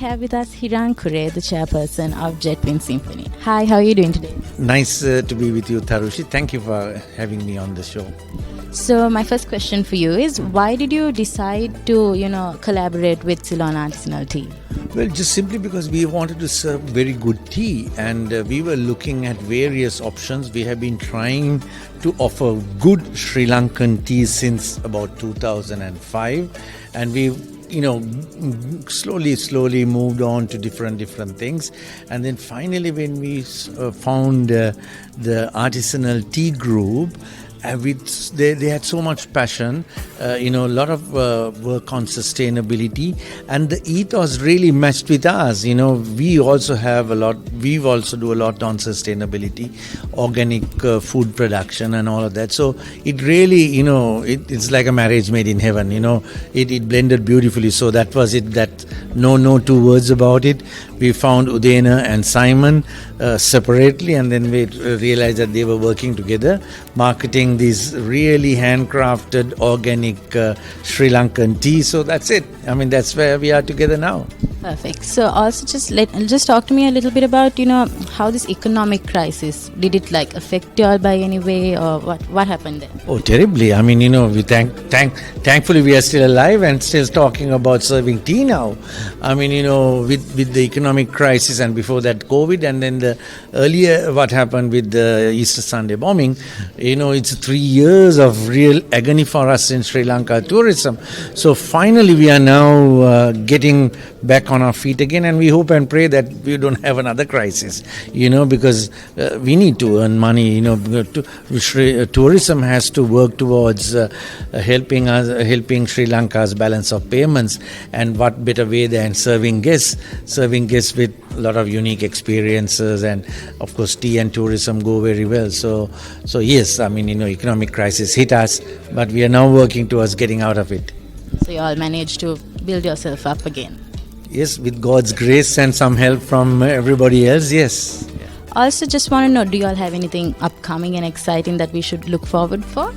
have with us Hiran Kure, the chairperson of Jetwing Symphony. Hi, how are you doing today? Nice to be with you, Tarushi. Thank you for having me on the show. So my first question for you is, why did you decide to, collaborate with Ceylon Artisanal Tea? Well, just simply because we wanted to serve very good tea, and we were looking at various options. We have been trying to offer good Sri Lankan tea since about 2005, and we slowly moved on to different things, and then finally when we found the artisanal tea group, they had so much passion, a lot of work on sustainability, and the ethos really matched with us. We also do a lot on sustainability, organic food production and all of that. So it really, it's like a marriage made in heaven. It blended beautifully. So that was it. That no two words about it. We found Udena and Simon separately, and then we realized that they were working together, marketing these really handcrafted organic Sri Lankan tea. So that's it. That's where we are together now. Perfect. So also just talk to me a little bit about how this economic crisis, did it affect you all by any way, or what happened there? Oh, terribly. We thankfully we are still alive and still talking about serving tea now. With the economic crisis, and before that COVID, and then the earlier what happened with the Easter Sunday bombing, it's 3 years of real agony for us in Sri Lanka tourism. So finally we are now getting back on our feet again, and we hope and pray that we don't have another crisis, because we need to earn money. Tourism has to work towards helping Sri Lanka's balance of payments, and what better way than serving guests with a lot of unique experiences, and of course tea and tourism go very well. So yes, economic crisis hit us, but we are now working towards getting out of it. So you all managed to build yourself up again? Yes, with God's grace and some help from everybody else, yes. Also, just want to know, do you all have anything upcoming and exciting that we should look forward for?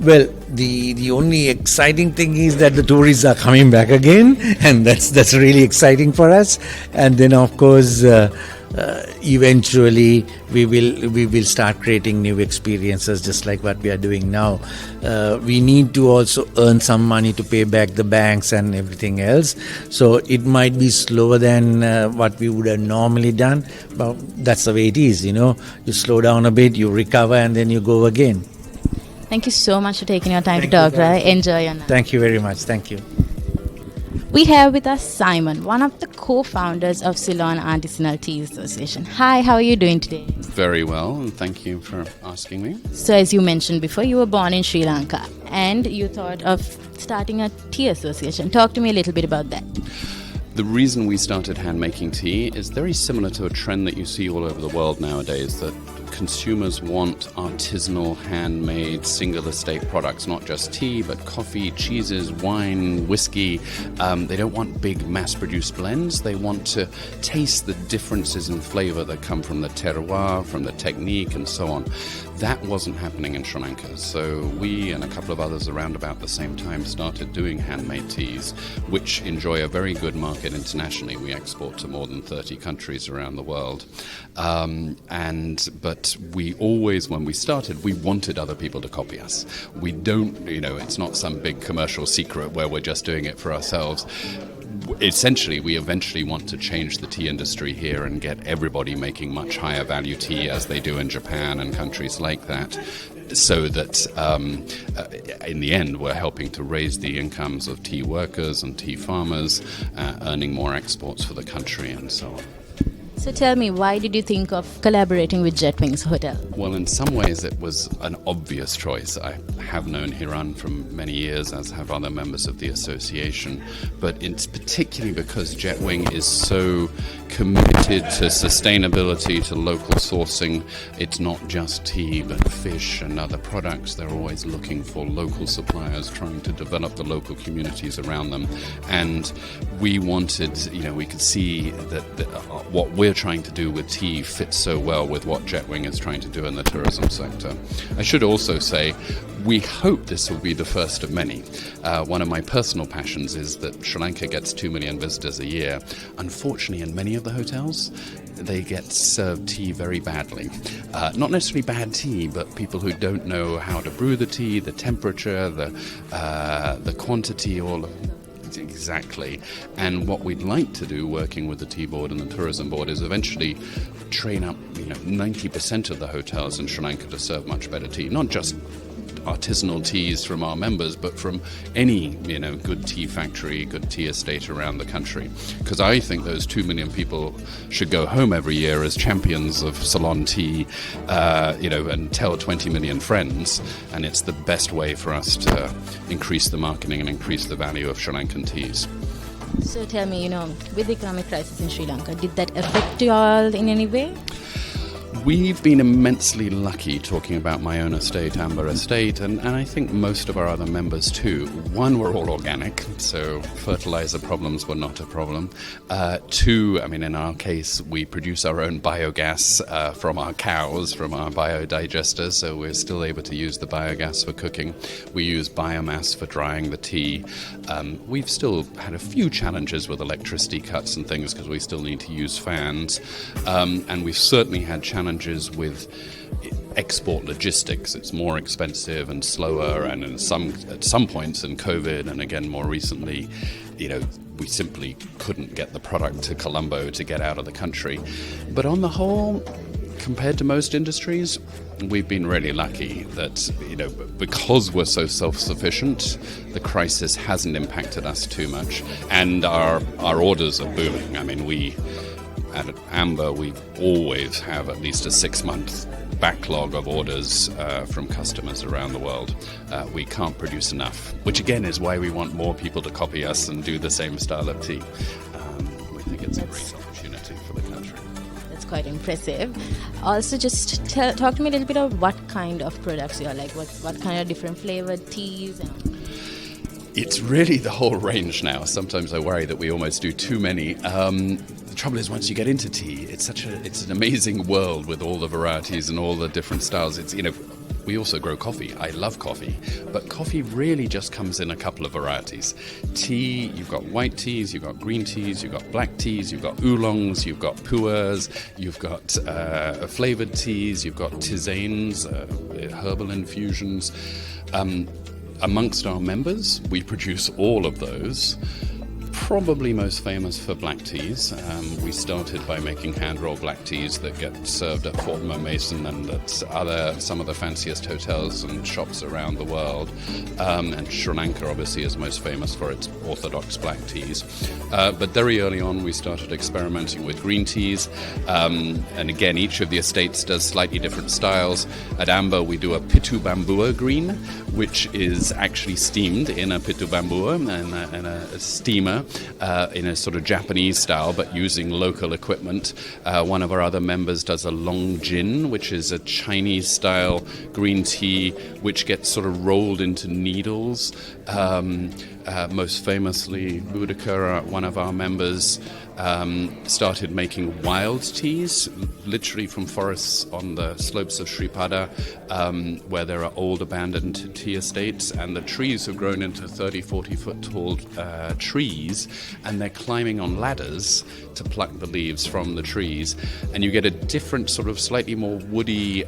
Well, the only exciting thing is that the tourists are coming back again, and that's really exciting for us. And then, of course, eventually we will start creating new experiences, just like what we are doing now. We need to also earn some money to pay back the banks and everything else. So it might be slower than what we would have normally done, but that's the way it is. You slow down a bit, you recover, and then you go again. Thank you so much for taking your time to talk, Rai. Enjoy your night. Thank you very much. Thank you. We have with us Simon, one of the co-founders of Ceylon Artisanal Tea Association. Hi, how are you doing today? Very well, and thank you for asking me. So as you mentioned before, you were born in Sri Lanka, and you thought of starting a tea association. Talk to me a little bit about that. The reason we started hand-making tea is very similar to a trend that you see all over the world nowadays, that consumers want artisanal, handmade, single estate products, not just tea, but coffee, cheeses, wine, whiskey. They don't want big mass-produced blends. They want to taste the differences in flavor that come from the terroir, from the technique, and so on. That wasn't happening in Sri Lanka. So we and a couple of others around about the same time started doing handmade teas, which enjoy a very good market internationally. We export to more than 30 countries around the world. But we always, when we started, we wanted other people to copy us. We don't, it's not some big commercial secret where we're just doing it for ourselves. Essentially, we eventually want to change the tea industry here and get everybody making much higher value tea as they do in Japan and countries like that, so that in the end we're helping to raise the incomes of tea workers and tea farmers, earning more exports for the country and so on. So tell me, why did you think of collaborating with Jetwing's hotel? Well, in some ways it was an obvious choice. I have known Hiran for many years, as have other members of the association, but it's particularly because Jetwing is so committed to sustainability, to local sourcing. It's not just tea, but fish and other products. They're always looking for local suppliers, trying to develop the local communities around them. And we wanted, we could see that what we're trying to do with tea fits so well with what Jetwing is trying to do in the tourism sector. I should also say, we hope this will be the first of many. One of my personal passions is that Sri Lanka gets 2 million visitors a year. Unfortunately, in many of the hotels, they get served tea very badly. Not necessarily bad tea, but people who don't know how to brew the tea, the temperature, the quantity, all of exactly. And what we'd like to do, working with the Tea Board and the Tourism Board, is eventually train up 90% of the hotels in Sri Lanka to serve much better tea. Not just artisanal teas from our members, but from any good tea factory, good tea estate around the country. Because I think those 2 million people should go home every year as champions of Ceylon tea, and tell 20 million friends. And it's the best way for us to increase the marketing and increase the value of Sri Lankan teas. So tell me, with the economic crisis in Sri Lanka, did that affect you all in any way? We've been immensely lucky, talking about my own estate, Amber Estate, and I think most of our other members too. One, we're all organic, so fertilizer problems were not a problem. Two, in our case, we produce our own biogas from our cows, from our biodigesters, so we're still able to use the biogas for cooking. We use biomass for drying the tea. We've still had a few challenges with electricity cuts and things because we still need to use fans, and we've certainly had challenges with export logistics. It's more expensive and slower, and at some points in COVID, and again more recently, we simply couldn't get the product to Colombo to get out of the country. But on the whole, compared to most industries, we've been really lucky that, because we're so self-sufficient, the crisis hasn't impacted us too much, and our orders are booming. At Amber, we always have at least a 6-month backlog of orders from customers around the world. We can't produce enough, which again is why we want more people to copy us and do the same style of tea. We think it's a great opportunity for the country. That's quite impressive. Also, just talk to me a little bit about what kind of products you are like, what kind of different flavored teas It's really the whole range now. Sometimes I worry that we almost do too many. The trouble is, once you get into tea, it's an amazing world with all the varieties and all the different styles. We also grow coffee. I love coffee, but coffee really just comes in a couple of varieties. Tea, you've got white teas, you've got green teas, you've got black teas, you've got oolongs, you've got pu'ers, you've got flavored teas, you've got tisanes, herbal infusions. Amongst our members, we produce all of those. Probably most famous for black teas. We started by making hand-rolled black teas that get served at Fort Mason and at some of the fanciest hotels and shops around the world. And Sri Lanka obviously is most famous for its orthodox black teas. But very early on we started experimenting with green teas. And again, each of the estates does slightly different styles. At Amber we do a pitu bambua green, which is actually steamed in a pitu bambua and a steamer. In a sort of Japanese style, but using local equipment. One of our other members does a long gin, which is a Chinese style green tea, which gets sort of rolled into needles. Most famously, Boudica, one of our members, started making wild teas, literally from forests on the slopes of Sripada, where there are old abandoned tea estates, and the trees have grown into 30, 40-foot tall trees, and they're climbing on ladders to pluck the leaves from the trees, and you get a different sort of slightly more woody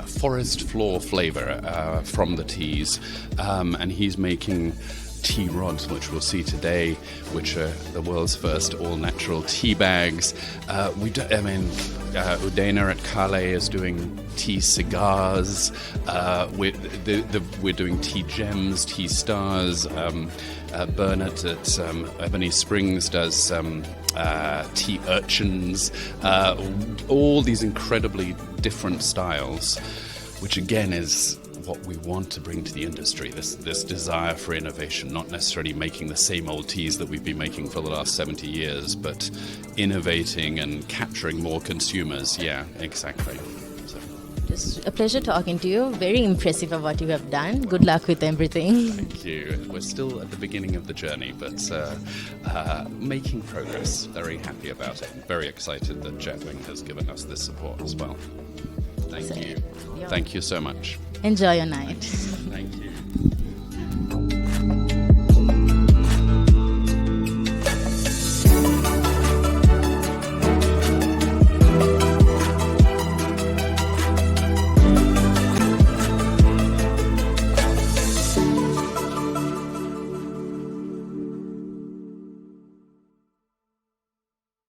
forest floor flavor from the teas, and he's making tea rods, which we'll see today, which are the world's first all-natural tea bags. Udena at Kale is doing tea cigars. We're doing tea gems, tea stars. Bernard at Ebony Springs does tea urchins. All these incredibly different styles, which again is what we want to bring to the industry, this desire for innovation, not necessarily making the same old teas that we've been making for the last 70 years, but innovating and capturing more consumers. Yeah, exactly. So. Just a pleasure talking to you. Very impressive of what you have done. Good luck with everything. Thank you. We're still at the beginning of the journey, but making progress. Very happy about it. Very excited that Jetwing has given us this support as well. Thank you. Thank you so much. Enjoy your night. Thank you.